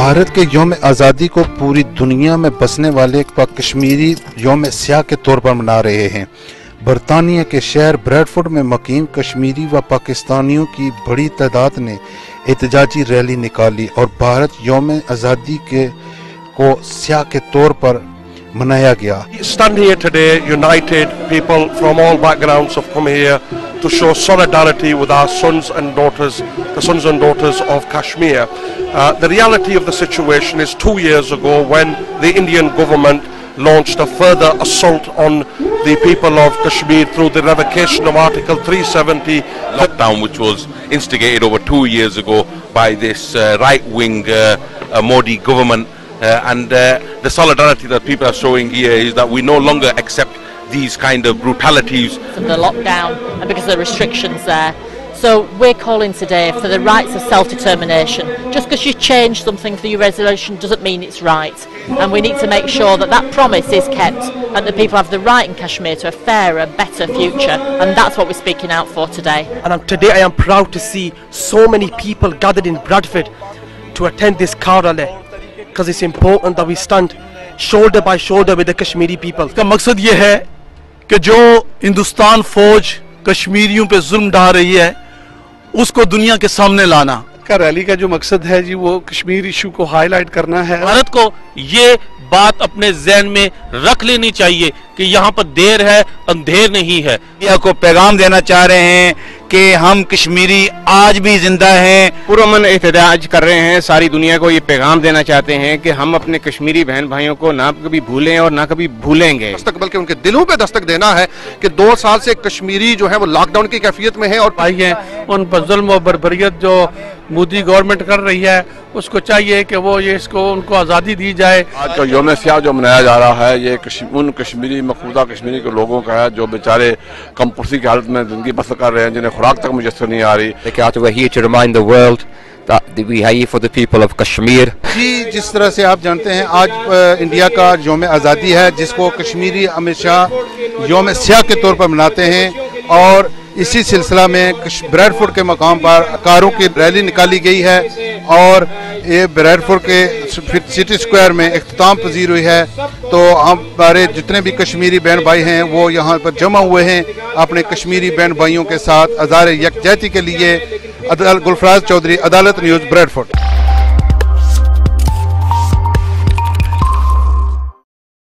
भारत के यौम आज़ादी को पूरी दुनिया में बसने वाले कश्मीरी यौम स्याह के तौर पर मना रहे हैं। बरतानिया के शहर ब्रैडफोर्ड में मुकीम कश्मीरी व पाकिस्तानियों की बड़ी तादाद ने एहतजाजी रैली निकाली और भारत यौम आज़ादी को स्याह के तौर पर मनाया गया। Stand here today, united people from all backgrounds have come here to show solidarity with our sons and daughters, the sons and daughters of Kashmir. The reality of the situation is 2 years ago when the Indian government launched a further assault on the people of Kashmir through the revocation of Article 370. Lockdown, which was instigated over 2 years ago by this right-wing Modi government. And the solidarity that people are showing here is that we no longer accept these kind of brutalities. The lockdown and because of the restrictions there. So we're calling today for the rights of self-determination. Just because you change something for your resolution doesn't mean it's right. And we need to make sure that that promise is kept and that people have the right in Kashmir to a fairer, better future. And that's what we're speaking out for today. And today I am proud to see so many people gathered in Bradford to attend this car rally. Because it's important that we stand shoulder by shoulder with the Kashmiri people. इसका मकसद ये है कि जो हिंदुस्तान फौज कश्मीरियों पे जुल्म ढा रही है उसको दुनिया के सामने लाना। का रैली का जो मकसद है जी वो कश्मीर इशू को हाईलाइट करना है। भारत को ये बात अपने ज़हन में रख लेनी चाहिए कि यहाँ पर देर है अंधेर नहीं है। इंडिया को पैगाम देना चाह रहे हैं कि हम कश्मीरी आज भी जिंदा हैं। पुरअमन एहतजाज कर रहे हैं, सारी दुनिया को ये पैगाम देना चाहते हैं कि हम अपने कश्मीरी बहन भाइयों को ना कभी भूलें और ना कभी भूलेंगे। दस्तक बल्कि उनके दिलों पे दस्तक देना है कि 2 साल से कश्मीरी जो है वो लॉकडाउन की कैफियत में है और भाई हैं उन पर जुल्म और बर्बरियत जो मोदी गवर्नमेंट कर रही है उसको चाहिए कि वो ये इसको उनको आज़ादी दी जाए। आज का यौम स्याह जो मनाया जा रहा है ये उन कश्मीरी मखफूजा कश्मीरी के लोगों का है जो बेचारे कमपुर्सी की हालत में जिंदगी बसर कर रहे हैं, जिन्हें खुराक तक मुयस्सर नहीं आ रही। We're here to remind the world that we are here for the people of Kashmir. जी, जिस तरह से आप जानते हैं आज इंडिया का यौम आज़ादी है जिसको कश्मीरी हमेशा यौम स्याह के तौर पर मनाते हैं और इसी सिलसिला में ब्रैडफोर्ड के मकाम पर कारों की रैली निकाली गई है और ये ब्रैडफोर्ड के सिटी स्क्वायर में इख्तिताम पजीर हुई है। तो हमारे जितने भी कश्मीरी बहन भाई हैं वो यहाँ पर जमा हुए हैं अपने कश्मीरी बहन भाइयों के साथ अज़ार यकजहती के लिए। गुलफराज चौधरी, अदालत न्यूज़, ब्रैडफोर्ड।